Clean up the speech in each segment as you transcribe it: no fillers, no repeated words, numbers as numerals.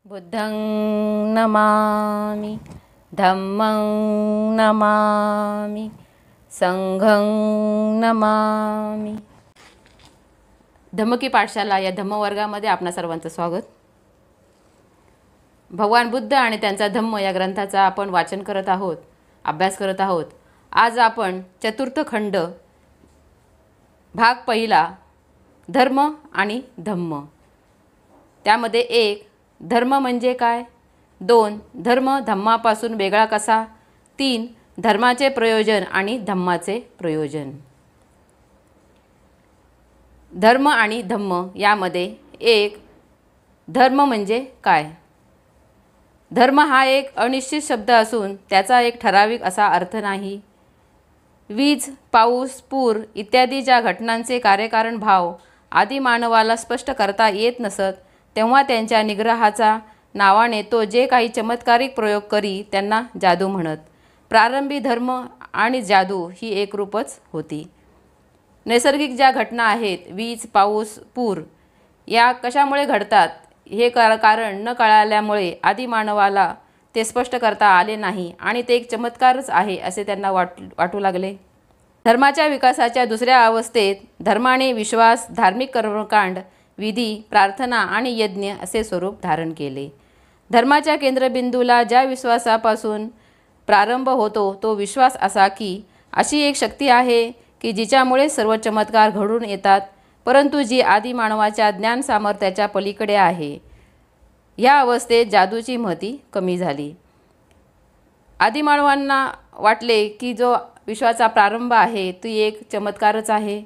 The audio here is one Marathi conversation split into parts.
बुद्धं नमामि, धम्मं नमामि, संघं नमामि। धम्म की पाठशाला या धम्मवर्गामध्ये आपणा सर्वांचं स्वागत। भगवान बुद्ध आणि त्यांचा धम्म या ग्रंथाचा आपण वाचन करत आहोत, अभ्यास करत आहोत। आज आपण चतुर्थ खंड भाग पहिला धर्म आणि धम्म, त्यामध्ये 1 धर्म म्हणजे काय, 2 धर्म धम्मापासून वेगळा कसा, 3 धर्माचे प्रयोजन आणि धम्माचे प्रयोजन। धर्म आणि धम्म यामध्ये 1 धर्म म्हणजे काय। धर्म हा एक अनिश्चित शब्द असून त्याचा एक ठराविक असा अर्थ नाही। वीज, पाऊस, पूर इत्यादी ज्या घटनांचे कार्यकारण भाव आदी मानवाला स्पष्ट करता येत नसत, तेव्हा त्यांच्या निग्रहाचा नावाने तो जे काही चमत्कारिक प्रयोग करी त्यांना जादू म्हणत। प्रारंभी धर्म आणि जादू ही एकरूपच होती। नैसर्गिक ज्या घटना आहेत, वीज, पाऊस, पूर, या कशामुळे घडतात हे कारण न कळाल्यामुळे आदी मानवाला ते स्पष्ट करता आले नाही आणि ते एक चमत्कारच आहे असे त्यांना वाटू लागले। धर्माच्या विकासाच्या दुसऱ्या अवस्थेत धर्माने विश्वास, धार्मिक कर्मकांड, विधी, प्रार्थना आणि यज्ञ असे स्वरूप धारण केले। धर्माच्या केंद्रबिंदूला ज्या विश्वासापासून प्रारंभ होतो तो विश्वास असा की अशी एक शक्ती आहे की जिच्यामुळे सर्व चमत्कार घडून येतात, परंतु जी आदी मानवाच्या ज्ञान सामर्थ्याच्या पलीकडे आहे। या अवस्थेत जादूची महती कमी झाली। आदिमानवांना वाटले की जो विश्वाचा प्रारंभ आहे ती एक चमत्कारच आहे।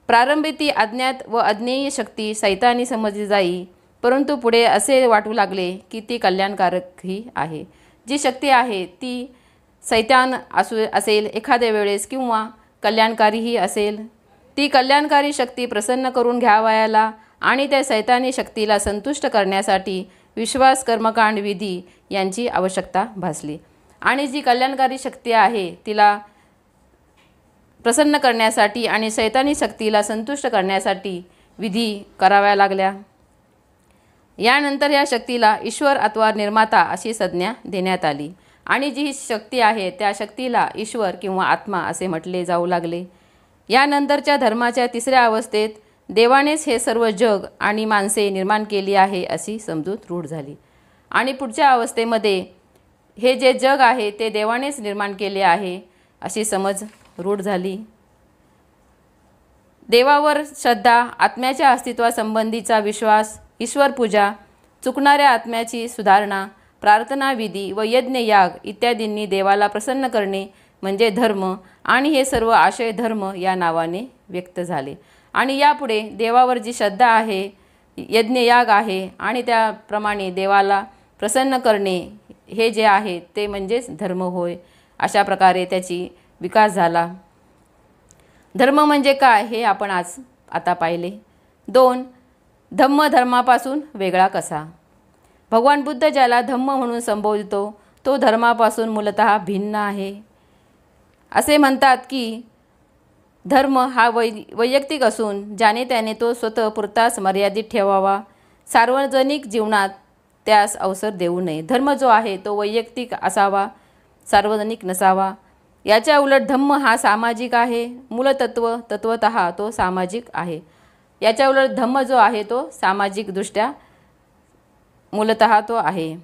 प्रारंभी ती अज्ञात व अज्ञेय शक्ती सैतानी समजली जाई, परंतु पुढे असे वाटू लागले की ती कल्याणकारकही आहे। जी शक्ती आहे ती सैतान असेल एखाद्या वेळेस किंवा कल्याणकारीही असेल। ती कल्याणकारी शक्ती प्रसन्न करून घ्यावयाला आणि त्या सैतानी शक्तीला संतुष्ट करण्यासाठी विश्वास, कर्मकांड, विधी यांची आवश्यकता भासली। आणि जी कल्याणकारी शक्ती आहे तिला प्रसन्न करण्यासाठी आणि सैतानी शक्तीला संतुष्ट करण्यासाठी विधी कराव्या लागल्या। यानंतर या शक्तीला ईश्वर अथवा निर्माता अशी संज्ञा देण्यात आली आणि जी शक्ती आहे त्या शक्तीला ईश्वर किंवा आत्मा असे म्हटले जाऊ लागले। यानंतरच्या धर्माच्या तिसऱ्या अवस्थेत देवानेच हे सर्व जग आणि माणसे निर्माण केली आहे अशी समजूत रूढ झाली आणि पुढच्या अवस्थेमध्ये हे जे जग आहे ते देवानेच निर्माण केले आहे अशी समज रूढ झाली। देवावर श्रद्धा, आत्म्याच्या अस्तित्वासंबंधीचा विश्वास, ईश्वर पूजा, चुकणाऱ्या आत्म्याची सुधारणा, प्रार्थना, विधी व यज्ञ, याग इत्यादींनी देवाला प्रसन्न करणे म्हणजे धर्म आणि हे सर्व आशय धर्म या नावाने व्यक्त झाले। आणि यापुढे देवावर जी श्रद्धा आहे, यज्ञ, याग आहे आणि त्याप्रमाणे देवाला प्रसन्न करणे हे जे आहे ते म्हणजेच धर्म होय। अशा प्रकारे त्याची विकास झाला। धर्म म्हणजे काय हे आपण आता पाहिले। 2 धम्म धर्मापासून वेगळा कसा। भगवान बुद्ध ज्याला धम्म म्हणून संबोधितो तो धर्मापासून मूलतः भिन्न आहे। असे म्हणतात की धर्म हा वैयक्तिक असून ज्याने त्याने तो स्वतः पुरताच मर्यादित ठेवावा, सार्वजनिक जीवनात त्यास अवसर देऊ नये। धर्म जो आहे तो वैयक्तिक असावा, सार्वजनिक नसावा। याच्या उलट धम्म हा सामाजिक आहे, तत्वतः तो सामाजिक आहे। याच्या उलट धम्म जो आहे तो सामाजिकदृष्ट्या मूलतः तो आहे।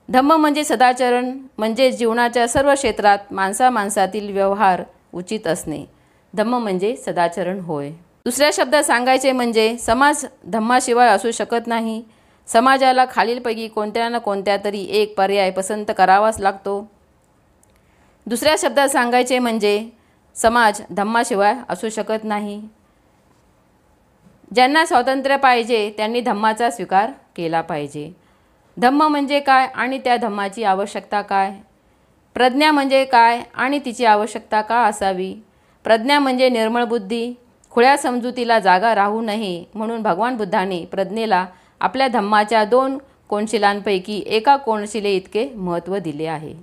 धम्म म्हणजे सदाचरण, म्हणजे जीवनाच्या सर्व क्षेत्रात माणसातील व्यवहार उचित असणे। धम्म म्हणजे सदाचरण होय। दुसऱ्या शब्दात सांगायचे म्हणजे समाज धम्माशिवाय असू शकत नाही। समाजाला खालीलपैकी कोणत्या ना कोणत्या तरी एक पर्याय पसंत करावाच लागतो। दुसऱ्या शब्दात सांगायचे म्हणजे समाज धम्माशिवाय असू शकत नाही। ज्यांना स्वातंत्र्य पाहिजे त्यांनी धम्माचा स्वीकार केला पाहिजे। धम्म म्हणजे काय आणि त्या धम्माची आवश्यकता काय। प्रज्ञा म्हणजे काय आणि तिची आवश्यकता का असावी। प्रज्ञा म्हणजे निर्मळ बुद्धी, खुळ्या समजुतीला जागा राहू नये म्हणून भगवान बुद्धाने प्रज्ञेला आपल्या धम्माच्या 2 कोनशिलांपैकी एका कोनशिले इतके महत्त्व दिले आहे।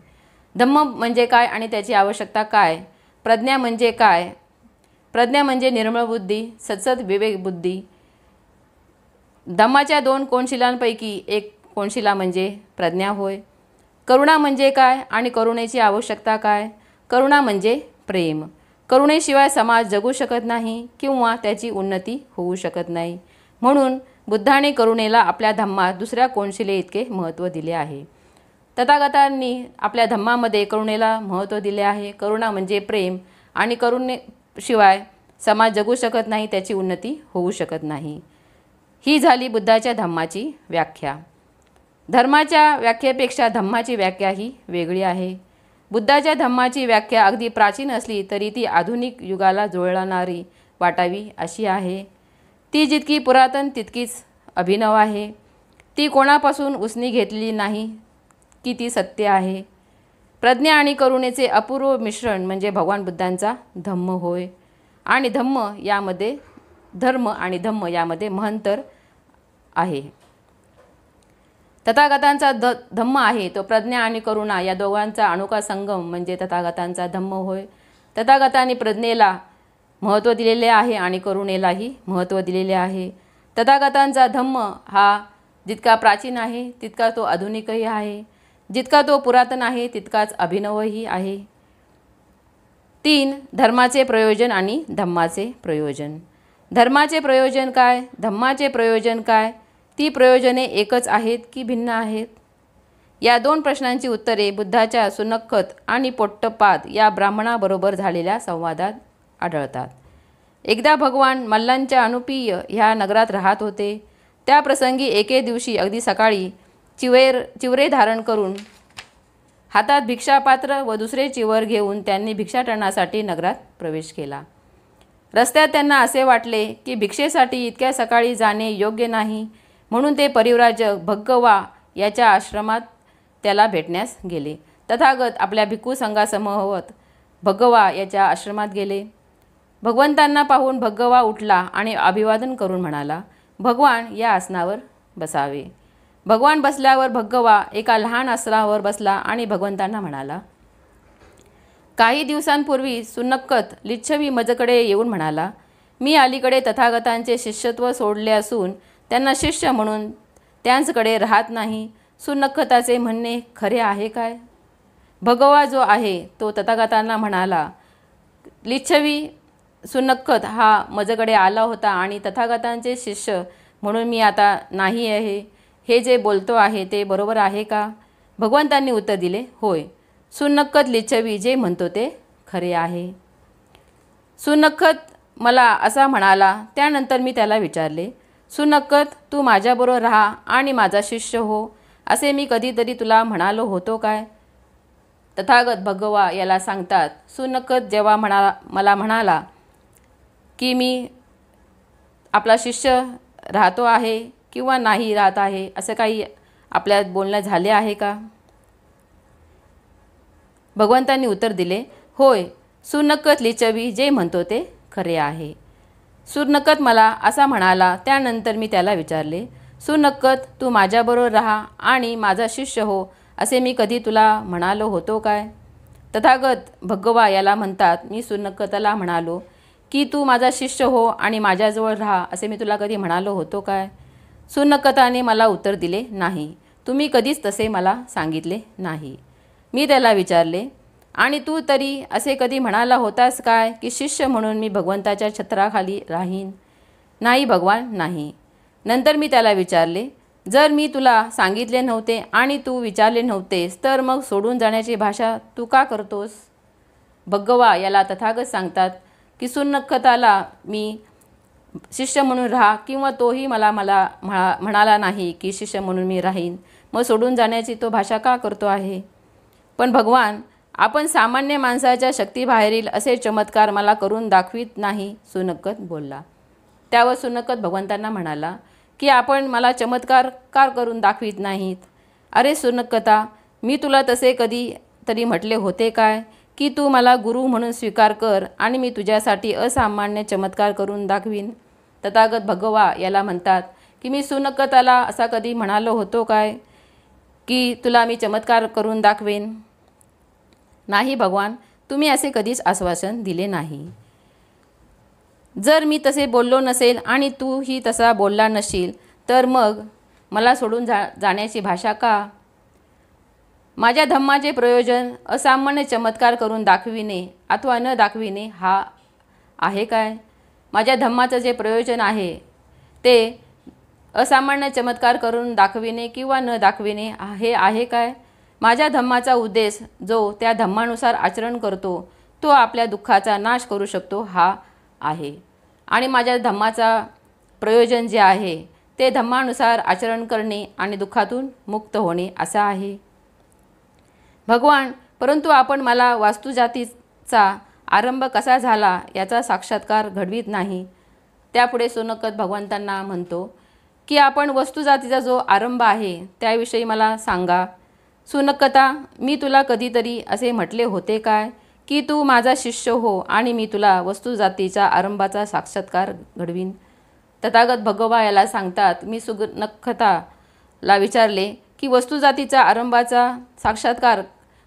धम्म म्हणजे काय आणि त्याची आवश्यकता काय। प्रज्ञा म्हणजे काय। प्रज्ञा म्हणजे निर्मळ बुद्धी, सद्सद विवेक बुद्धी। धम्माच्या 2 कोनशिलांपैकी एक कोनशिला म्हणजे प्रज्ञा होय. करुणा म्हणजे काय आणि करुणेची आवश्यकता काय? करुणा म्हणजे प्रेम. करुणेशिवाय समाज जगू शकत नाही किंवा त्याची उन्नती होऊ शकत नाही. म्हणून बुद्धाने करुणेला आपल्या धम्मात दुसऱ्या कोनशिलेइतके महत्त्व दिले आहे. तथागतांनी आपल्या धम्मामध्ये करुणेला महत्त्व दिले आहे. करुणा म्हणजे प्रेम आणि करुणेशिवाय समाज जगू शकत नाही, त्याची उन्नती होऊ शकत नाही. ही झाली बुद्धाच्या धम्माची व्याख्या. धर्माच्या व्याख्येपेक्षा धम्माची व्याख्या ही वेगळी आहे. बुद्धाच्या धम्माची व्याख्या अगदी प्राचीन असली तरी ती आधुनिक युगाला जुळणारी वाटावी अशी आहे. ती जितकी पुरातन तितकीच अभिनव आहे. ती कोणापासून उसनी घेतलेली नाही की ती सत्य आहे. प्रज्ञा आणि करुणेचे अपूर्व मिश्रण म्हणजे भगवान बुद्धांचा धम्म होय. आणि धर्म आणि धम्म यामध्ये महंतर आहे. तथागतांचा धम्म आहे तो प्रज्ञा आणि करुणा या दोघांचा अनोखा संगम म्हणजे तथागतांचा धम्म होय. तथागतांनी प्रज्ञेला महत्त्व दिलेले आहे आणि करुणेलाही महत्त्व दिलेले आहे. तथागतांचा धम्म हा जितका प्राचीन आहे तितका तो आधुनिकही आहे. जितका तो पुरातन आहे तितकाच अभिनवही आहे. 3. धर्माचे प्रयोजन आणि धम्माचे प्रयोजन. धर्माचे प्रयोजन काय? धम्माचे प्रयोजन काय? ती प्रयोजने एकच आहेत की भिन्न आहेत? या 2 प्रश्नांची उत्तरे बुद्धाच्या सुनक्खत आणि पोट्टपाद या ब्राह्मणाबरोबर झालेल्या संवादात आढळतात. एकदा भगवान मल्लांच्या अनुपीय ह्या नगरात राहत होते. त्या प्रसंगी एके दिवशी अगदी सकाळी चिवरे धारण करून हातात भिक्षापात्र व दुसरे चिवर घेऊन त्यांनी भिक्षाटनासाठी नगरात प्रवेश केला. रस्त्यात त्यांना असे वाटले की भिक्षेसाठी इतक्या सकाळी जाणे योग्य नाही, म्हणून ते परिव्राजक भग्गवा याच्या आश्रमात त्याला भेटण्यास गेले. तथागत आपल्या भिक्खू संघासमवेत भग्गवा याच्या आश्रमात गेले. भगवंतांना पाहून भग्गवा उठला आणि अभिवादन करून म्हणाला, भगवान या आसनावर बसावे. भगवान बसल्यावर भग्गवा एका लहान आसनावर बसला आणि भगवंतांना म्हणाला, काही दिवसांपूर्वी सुनक्कत लिच्छवी माझ्याकडे येऊन म्हणाला, मी अलीकडे तथागतांचे शिष्यत्व सोडले असून त्यांना शिष्य म्हणून त्यांच्याकडे राहत नाही. सुनक्कताचे म्हणणे खरे आहे काय? भगवा जो आहे तो तथागतांना म्हणाला, लिच्छवी सुनक्कत हा माझ्याकडे आला होता आणि तथागतांचे शिष्य म्हणून मी आता नाही आहे. हे जे बोलतो आहे ते बरोबर आहे का? भगवंतांनी उत्तर दिले, होय. सुनक्कत लिच्छवी जे म्हणतो ते खरे आहे. सुनक्कत मला असा म्हणाला. त्यानंतर मी त्याला विचारले, सुनक्कत तू माझ्याबरोबर राहा आणि माझा शिष्य हो, असे मी कधीतरी तुला म्हणालो होतो काय? तथागत भगवा याला सांगतात, सुनक्कत जेव्हा मला म्हणाला की मी आपला शिष्य राहतो आहे किंवा नाही राहत आहे, असं काही आपल्यात बोलणं झाले आहे का? भगवंतांनी उत्तर दिले, होय. सुनक्कत लिच्छवी जे म्हणतो ते खरे आहे. सुनक्कत मला असा म्हणाला. त्यानंतर मी त्याला विचारले, सुनक्कत तू माझ्याबरोबर राहा आणि माझा शिष्य हो, असे मी कधी तुला म्हणालो होतो काय? तथागत भगवा याला म्हणतात, मी सुनक्कताला म्हणालो की तू माझा शिष्य हो आणि माझ्याजवळ राहा, असे मी तुला कधी म्हणालो होतो काय? सुनक्कताने मला उत्तर दिले, नाही. तुम्ही कधीच तसे मला सांगितले नाही. मी त्याला विचारले, आणि तू तरी असे कधी म्हणाला होतास काय की शिष्य म्हणून मी भगवंताच्या छत्राखाली राहीन? नाही भगवान, नाही. नंतर मी त्याला विचारले, जर मी तुला सांगितले नव्हते आणि तू विचारले नव्हतेस तर मग सोडून जाण्याची भाषा तू का करतोस? भगवा याला तथागत सांगतात की सुनक्कताला मी शिष्य म्हणून राहा किंवा तोही मला म्हणाला नाही की शिष्य म्हणून मी राहीन, मग सोडून जाण्याची तो भाषा का करतो आहे? पण भगवान, आपण सामान्य माणसाच्या शक्तीबाहेरील असे चमत्कार मला करून दाखवित नाही, सुनक्कत बोलला. त्यावर सुनक्कत भगवंतांना म्हणाला की आपण मला चमत्कार का करून दाखवित नाहीत? अरे सुनक्कता, मी तुला तसे कधी तरी म्हटले होते काय की तू मला गुरु म्हणून स्वीकार कर आणि मी तुझ्यासाठी असामान्य चमत्कार करून दाखवीन? तथागत भगवा याला म्हणतात की मी सुनक्कताला असा कधी म्हणालो होतो काय की तुला मी चमत्कार करून दाखवेन? नाही भगवान, तुम्ही असे कधीच आश्वासन दिले नाही. जर मी तसे बोललो नसेल आणि तूही तसा बोलला नशील तर मग मला सोडून जाण्याची भाषा का? माझ्या धम्माचे प्रयोजन असामान्य चमत्कार करून दाखविणे अथवा न दाखविणे हा आहे काय? माझ्या धम्माचं जे प्रयोजन आहे ते असामान्य चमत्कार करून दाखविणे किंवा न दाखविणे हे आहे काय? माझ्या धम्माचा उद्देश जो त्या धम्मानुसार आचरण करतो तो आपल्या दुःखाचा नाश करू शकतो हा आहे. आणि माझ्या धम्माचा प्रयोजन जे आहे ते धम्मानुसार आचरण करणे आणि दुःखातून मुक्त होणे असं आहे. भगवान, परंतु आपण मला वास्तुजातीचा आरंभ कसा झाला याचा साक्षात्कार घडवीत नाही. त्यापुढे शौनकाद भगवंतांना म्हणतो की आपण वस्तुजातीचा जो आरंभ आहे त्याविषयी मला सांगा. शौनकता, मी तुला कधीतरी असे म्हटले होते काय की तू माझा शिष्य हो आणि मी तुला वस्तुजातीच्या आरंभाचा साक्षात्कार घडवीन? तथागत भगवा याला सांगतात, मी शौनकताला विचारले की वस्तुजातीचा आरंभाचा साक्षात्कार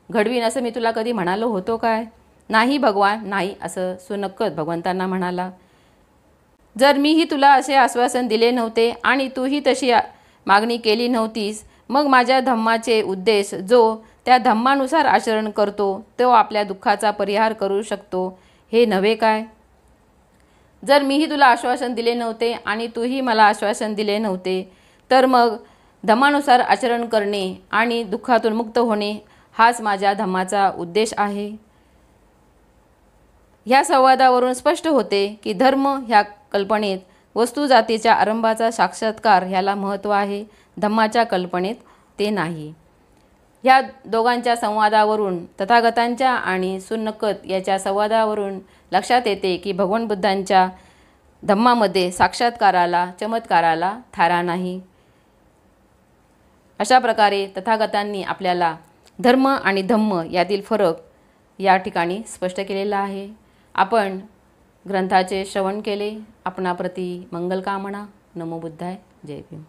घडवीन असं मी तुला कधी म्हणालो होतो काय? नाही भगवान, नाही, असं शौनकाद भगवंतांना म्हणाला. जर मीही तुला असे आश्वासन दिले नव्हते आणि तूही तशी मागणी केली नव्हतीस, मग माझ्या धम्माचे उद्देश जो त्या धम्मानुसार आचरण करतो तो आपल्या दुःखाचा परिहार करू शकतो हे नव्हे काय? जर मीही तुला आश्वासन दिले नव्हते आणि तूही मला आश्वासन दिले नव्हते, तर मग धम्मानुसार आचरण करणे आणि दुःखातून मुक्त होणे हाच माझ्या धम्माचा उद्देश आहे. ह्या संवादावरून स्पष्ट होते की धर्म ह्या कल्पनेत वस्तुजातीच्या आरंभाचा साक्षात्कार ह्याला महत्त्व आहे, धम्माच्या कल्पनेत ते नाही. ह्या दोघांच्या संवादावरून, तथागतांच्या आणि शौनकाद याच्या संवादावरून लक्षात येते की भगवान बुद्धांच्या धम्मामध्ये साक्षात्काराला, चमत्काराला थारा नाही. अशा प्रकारे तथागतांनी आपल्याला धर्म आणि धम्म यातील फरक या ठिकाणी स्पष्ट केलेला आहे. आपण ग्रंथाचे श्रवण केले. आपणाप्रती मंगलकामना. नमो बुद्धाय. जय भीम.